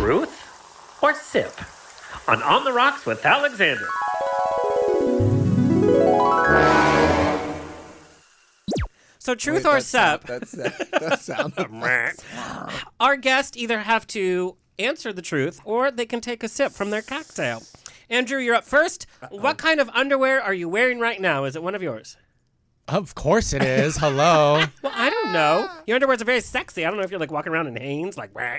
Truth or sip on the Rocks with Alexander. So truth or sip, That sounded our guests either have to answer the truth or they can take a sip from their cocktail. Andrew, you're up first. What kind of underwear are you wearing right now? Is it one of yours? Of course it is. Hello. Well, I don't know. Your underwears are very sexy. I don't know if you're like walking around in Hanes, like, "Wah."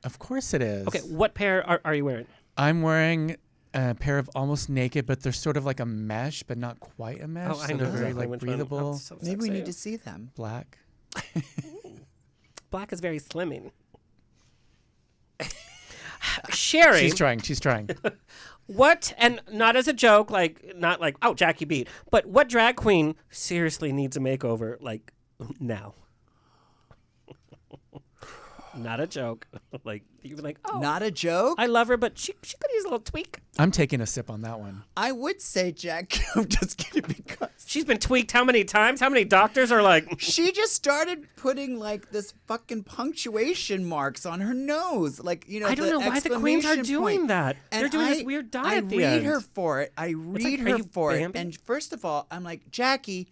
Of course it is. Okay, what pair are you wearing? I'm wearing a pair of almost naked, but they're sort of like a mesh, but not quite a mesh. Oh, I so know they're very exactly like which one. breathable. Oh, so Maybe we sexy. need to see them. Black. Black is very slimming. Sherry, She's trying. what, and not as a joke, like, not like, oh, Jackie beat, but what drag queen seriously needs a makeover, like, now? Not a joke. Like, you'd be like, oh, Not a joke. I love her, but she could use a little tweak. I'm taking a sip on that one. I would say Jack. I'm just kidding because She's been tweaked how many times? How many doctors are like, she just started putting like this fucking punctuation marks on her nose, like I don't know why the queens are exclamation doing point. that. And They're doing this weird dot I at the read end. her for it. I read are her you for it. Bambi? And first of all, I'm like, Jackie,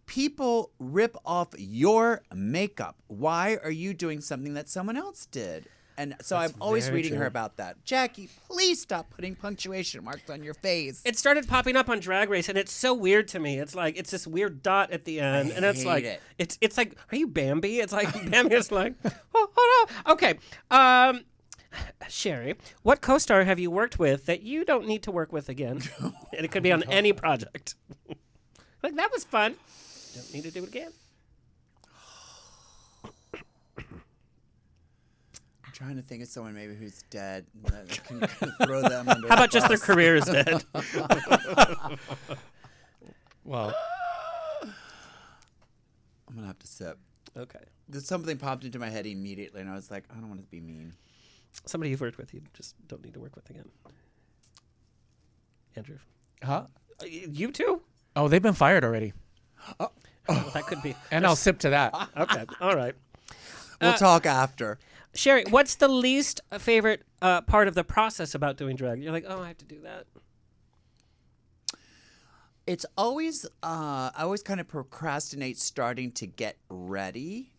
people rip off your makeup. Why are you doing something that someone else did? And so I'm always very reading her true. about that. Jackie, please stop putting punctuation marks on your face. It started popping up on Drag Race, and it's so weird to me. It's like, it's this weird dot at the end, and it's hate like, it. it's like, are you Bambi? It's like, Bambi is like, oh no. Okay. Sherry, what co-star have you worked with that you don't need to work with again? And it could be on any project. Like, that was fun. Don't need to do it again. I'm trying to think of someone maybe who's dead. That can kind of throw them under How about the just their bus. career is dead? Well, I'm gonna have to sip. Okay. There's something popped into my head immediately, and I was like, I don't want to be mean. Somebody you've worked with, you just don't need to work with again. Andrew. huh? You too? Oh, they've been fired already. Well, that could be. And I'll sip to that. Okay. All right. We'll talk after. Sherry, what's the least favorite part of the process about doing drag? You're like, oh, I have to do that. It's always, I always kind of procrastinate starting to get ready.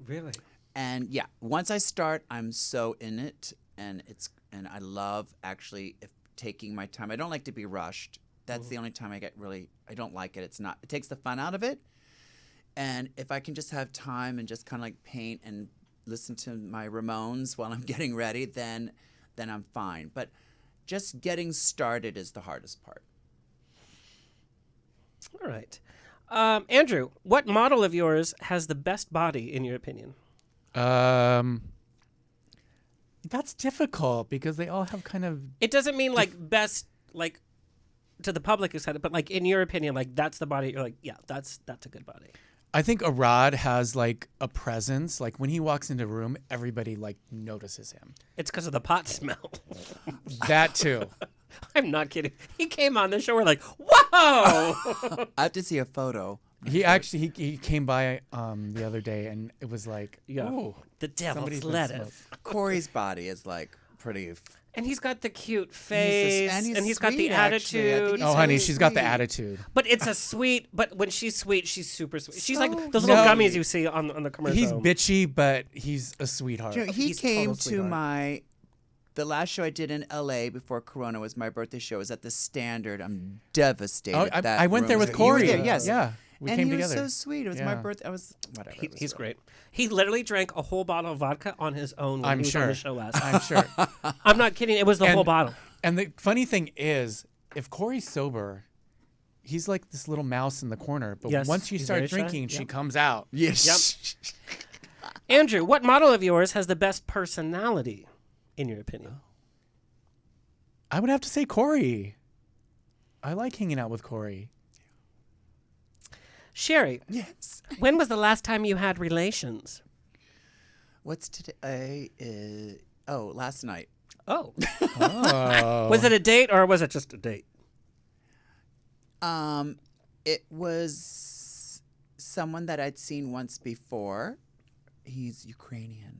Really? And yeah, once I start, I'm so in it, and I love actually taking my time. I don't like to be rushed. That's the only time I don't like it. It takes the fun out of it. And if I can just have time and just kind of like paint and listen to my Ramones while I'm getting ready, then I'm fine. But just getting started is the hardest part. All right. Andrew, what model of yours has the best body, in your opinion? That's difficult because they all have kind of. It doesn't mean like best, like to the public, but like in your opinion, like that's the body. You're like, yeah, that's a good body. I think Arad has like a presence. Like when he walks into a room, everybody like notices him. It's because of the pot smell. That too. I'm not kidding. He came on the show. We're like, whoa! I have to see a photo. He actually he came by the other day and it was like, Yeah. oh, The devil's somebody's been lettuce. Corey's body is like pretty. And he's got the cute face, and he's got the sweet, actually. I think attitude. he's oh, honey, really she's got the sweet. attitude. But it's a sweet. But when she's sweet, she's super sweet. She's like So those little No. gummies you see on the commercial. He's bitchy, but he's a sweetheart. You know, he He's came total to sweetheart. the last show I did in LA before Corona was my birthday show. It was at the Standard. I'm devastated. Oh, that I went room there was- with You were Corey. there, yes. Yeah, we and came he together. was so sweet. It was my Yeah. birthday. I was whatever. It was He's so- great. He literally drank a whole bottle of vodka on his own when I'm he was on sure. the show last. I'm sure. I'm not kidding. It was the And- whole bottle. And the funny thing is, if Corey's sober, he's like this little mouse in the corner. But Yes, once you he's start very shy. drinking, she Yep. comes out. Yes. Andrew, what model of yours has the best personality, in your opinion? I would have to say Corey. I like hanging out with Corey. Sherry, Yes. when was the last time you had relations? What's today? Last night. Oh. Oh. Was it a date or was it just a date? It was someone that I'd seen once before. He's Ukrainian.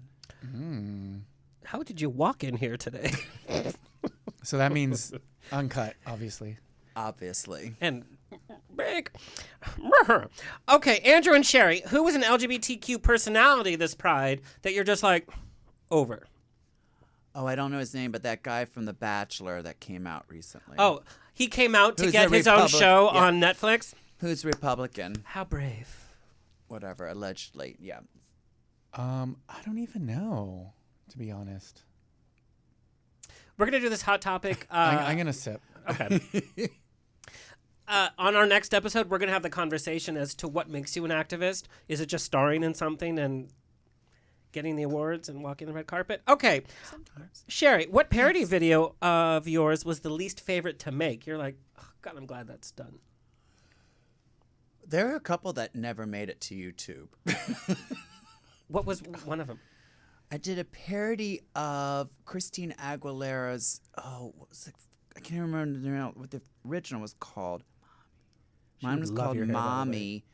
How did you walk in here today? So that means uncut, obviously. Obviously. And big. Okay, Andrew and Sherry, who was an LGBTQ personality this Pride that you're just like over? Oh, I don't know his name, but that guy from The Bachelor that came out recently. Oh, he came out to Who's get the his own Republic- show yeah. on Netflix. Who's Republican? How brave. Whatever, allegedly. Yeah. I don't even know, to be honest. We're going to do this hot topic. I'm going to sip. Okay. On our next episode, we're going to have the conversation as to what makes you an activist. Is it just starring in something and getting the awards and walking the red carpet? Okay. Sometimes. Sherry, what parody video of yours was the least favorite to make? You're like, oh, God, I'm glad that's done. There are a couple that never made it to YouTube. What was one of them? I did a parody of Christine Aguilera's. Oh, what was it? I can't remember what the original was called. Mine was would love called your hair, by the way. Mommy.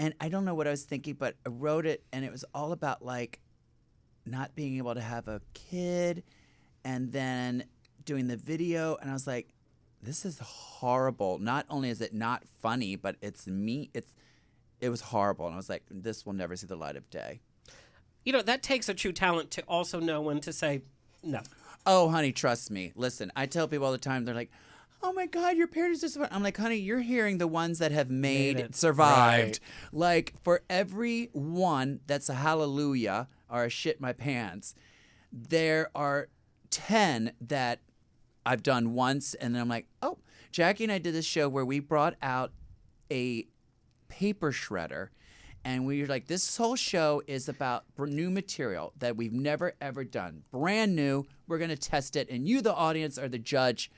And I don't know what I was thinking, but I wrote it, and it was all about like not being able to have a kid, and then doing the video, and I was like, "This is horrible." Not only is it not funny, but it's me. It was horrible, and I was like, "This will never see the light of day." You know, that takes a true talent to also know when to say no. Oh, honey, trust me. Listen, I tell people all the time, they're like, "Oh my God, your parodies are so fun." I'm like, honey, you're hearing the ones that have made it. survived. Like, for every one that's a hallelujah or a shit my pants, there are 10 that I've done once, and then I'm like, oh, Jackie and I did this show where we brought out a paper shredder, and we were like, this whole show is about new material that we've never, ever done. Brand new. We're going to test it, and you, the audience, are the judge.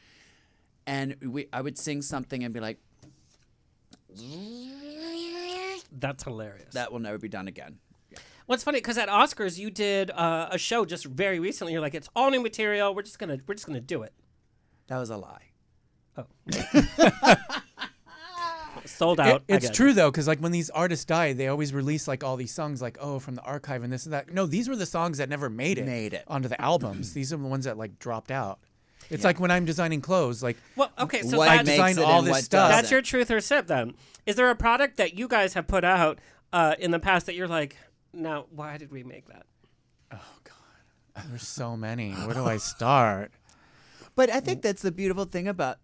And I would sing something and be like, That's hilarious. that will never be done again. Well, it's funny because at Oscars you did a show just very recently. You're like, it's all new material. We're just gonna do it. That was a lie. Oh, sold out. It's again. true though, because like when these artists die, they always release like all these songs, like from the archive and this and that. No, these were the songs that never made it onto the albums. These are the ones that like dropped out. It's like when I'm designing clothes, like Well, okay, so What that's, makes design it all and this what stuff. doesn't. that's your truth or sip. Then, is there a product that you guys have put out in the past that you're like, now why did we make that? there's so many. Where do I start? But I think that's the beautiful thing about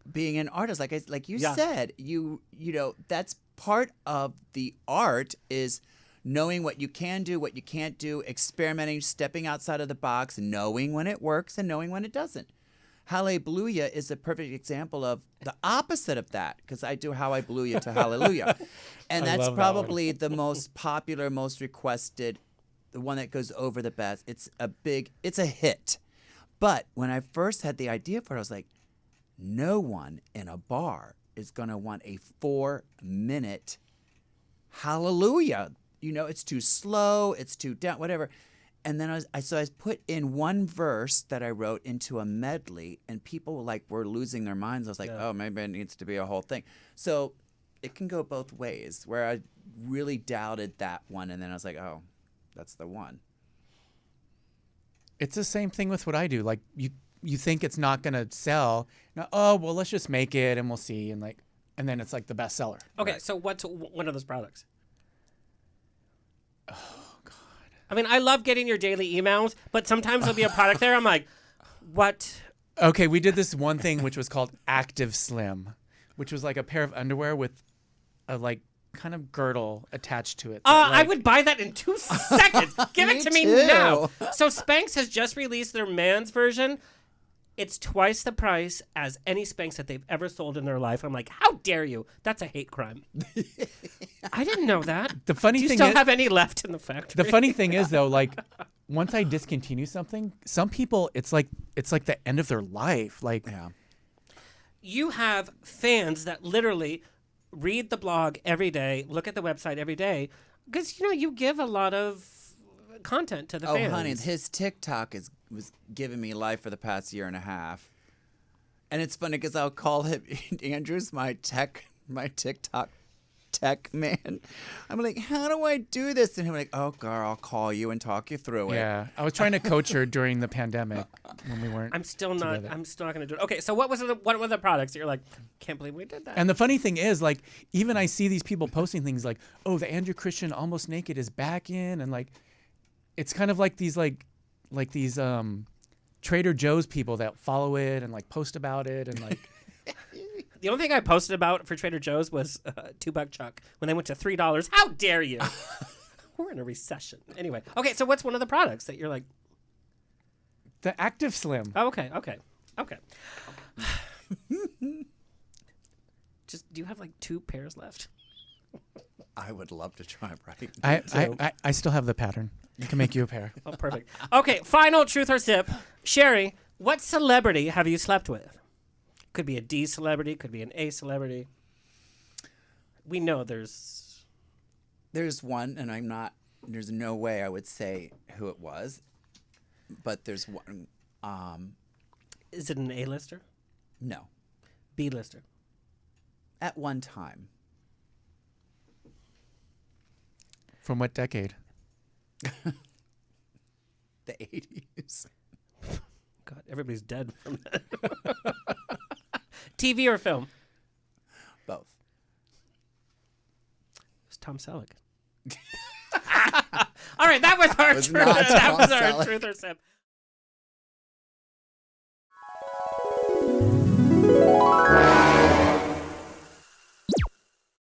being an artist. Like you Yeah. said, you know, that's part of the art is knowing what you can do, what you can't do, experimenting, stepping outside of the box, knowing when it works and knowing when it doesn't. Hallelujah is a perfect example of the opposite of that, because I do How I Blew You to Hallelujah. And I that's love that one. probably the most popular, most requested, the one that goes over the best. It's a hit. But when I first had the idea for it, I was like, no one in a bar is going to want a 4-minute hallelujah. You know, it's too slow, it's too down, whatever. And then I put in one verse that I wrote into a medley, and people were losing their minds. I was like, oh, maybe it needs to be a whole thing. So it can go both ways, where I really doubted that one, and then I was like, oh, that's the one. It's the same thing with what I do. Like you think it's not gonna sell. Now, oh well, let's just make it and we'll see. And then it's like the best seller. Okay, so what's one of those products? Oh God! I mean, I love getting your daily emails, but sometimes there'll be a product there. I'm like, what? Okay, we did this one thing which was called Active Slim, which was like a pair of underwear with a like kind of girdle attached to it. that, I like- would buy that in 2 seconds. Give it to me too. now. So Spanx has just released their man's version. It's twice the price as any Spanx that they've ever sold in their life. I'm like, how dare you? That's a hate crime. I didn't know that. The funny Do you thing still is, have any left in the factory? the funny thing is though, like once I discontinue something, some people it's like the end of their life. Like Yeah. You have fans that literally read the blog every day, look at the website every day, because you give a lot of content to the fans. Oh, honey, his TikTok was giving me life for the past year and a half. And it's funny because I'll call him, Andrew's my TikTok tech man. I'm like, how do I do this? And he's like, oh, girl, I'll call you and talk you through it. Yeah, I was trying to coach her during the pandemic when we weren't. I'm still not together. going to do it. Okay, so what were the products that you're like, can't believe we did that? And the funny thing is, like, even I see these people posting things like, "Oh, the Andrew Christian Almost Naked is back in," and like, it's kind of like these these Trader Joe's people that follow it and like post about it and like. The only thing I posted about for Trader Joe's was $2 Chuck when they went to $3. How dare you? We're in a recession. Anyway, okay, so what's one of the products that you're like? The Active Slim. Oh, okay. Just, do you have like 2 pairs left? I would love to try it right. I still have the pattern. I can make you a pair. Oh, perfect. Okay, final truth or sip. Sherry, what celebrity have you slept with? Could be a D celebrity, could be an A celebrity. We know there's one, and there's no way I would say who it was, but there's one. Is it an A-lister? No. B-lister? At one time. From what decade? The 80s. God, everybody's dead from that. TV or film? Both. It was Tom Selleck. All right, that was our not Tom Selleck. truth or sip.